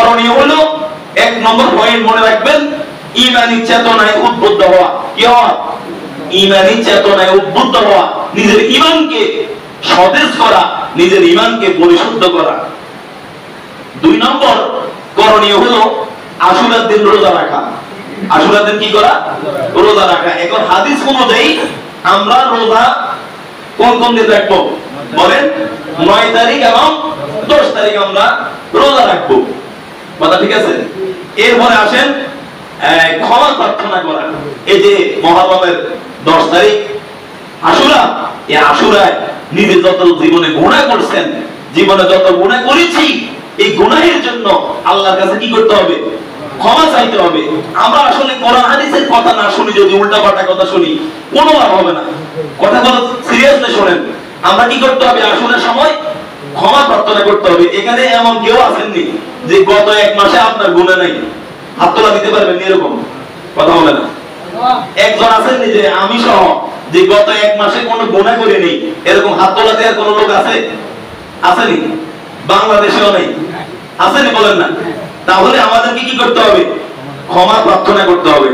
করণীয় হলো এক নম্বর পয়েন্ট মনে রাখবেন, ঈমানী চেতনায় উদ্বুদ্ধ হওয়া। কি হওয়া? ঈমানী চেতনায় উদ্বুদ্ধ হওয়া, নিজের ঈমানকে সতেজ করা, নিজের ঈমানকে পরিশুদ্ধ করা। 2 নম্বর করণীয় হলো আশুরার দিন রোজা রাখা। আশুরার দিন কি করা? রোজা রাখা। এখন হাদিস অনুযায়ী আমরা রোজা কোন কোন দিন রাখবো বলেন? 9 তারিখ এবং 10 তারিখ আমরা রোজা রাখবো। কথা ঠিক আছে? এরপরে আসেন ক্ষমা প্রার্থনা করা। এই যে মুহররমের 10 তারিখ আশুরা, এই আশুরায় নিজে যত জীবনে গুনাহ করছেন, জীবনে যত গুনাহ করেছি, এই গুনাহের জন্য আল্লাহর কাছে কি করতে হবে? ক্ষমা চাইতে হবে। আমরা আসলে কোরআন হাদিসের কথা না শুনি, যদি উল্টাপাল্টা কথা শুনি, কোনো লাভ হবে না। কথাগুলো সিরিয়াসলি শুনেন। আমরা কি করতে হবে? আশুরার সময় ক্ষমা প্রার্থনা করতে হবে। এখানে এমন কেউ আসেননি যে গত 1 মাসে আপনার গুনাহ নাই, হাত তোলা দিতে পারবেন এরকম কথা বলে না। একজন আসেননি যে আমি সহ যে গত 1 মাসে কোনো গুনাহ করে নেই, এরকম হাত তোলা দেওয়ার কোন লোক আছে? আসেনি? বাংলাদেশেও নেই, আসেনি? বলেন না। তাহলে আমাদেরকে কি করতে হবে? ক্ষমা প্রার্থনা করতে হবে।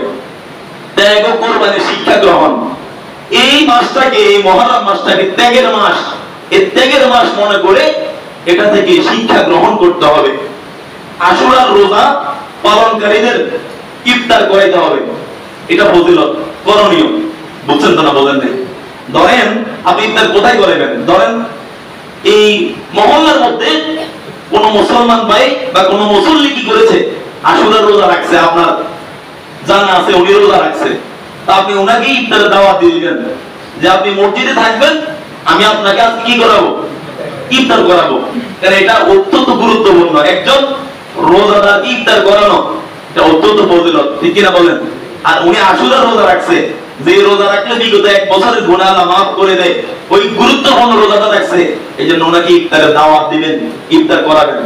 ত্যাগ ও কোরবানির শিক্ষা গ্রহণ। এই মাসটাকে, এই মুহররম মাসটাকে ত্যাগের মাস, এই ত্যাগের মাস মনে করে এটা থেকে শিক্ষা গ্রহণ করতে হবে। আশুরার রোজা পালনকারীদের ইফতার করাইতে হবে, এটা ফজিলত, করণীয়। বুঝছেন তো না? বলেন নাই। ধরেন আপনি ইফতার কোথায় করাবেন? ধরেন এই মহল্লার মধ্যে কোন মুসলমান ভাই বা কোন মুসল্লি কি করেছে? আশুরার রোজা রাখছে, আপনার জানা আছে উনি রোজা রাখছে, তা আপনি ওনাকে ইফতারের দাওয়াত দিয়ে দিবেন যে আপনি মসজিদে থাকবেন, আমি আপনাকে আজকে কি করাবো? ইফতার করাবো। কারণ এটা অত্যন্ত গুরুত্বপূর্ণ। একজন রোজাদারকে ইফতার করানো এটা অত্যন্ত ফজিলত, ঠিক কিনা বলেন? আর উনি আশুরার রোজা রাখছে, যে রোজা রাখলে বিগত 1 বছরের গুনাহ আল্লাহ মাফ করে দেয়, ওই গুরুত্বপূর্ণ রোজাটা রাখছে, এই জন্য ওনাকে ইফতারের দাওয়াত দিবেন, ইফতার করাবেন।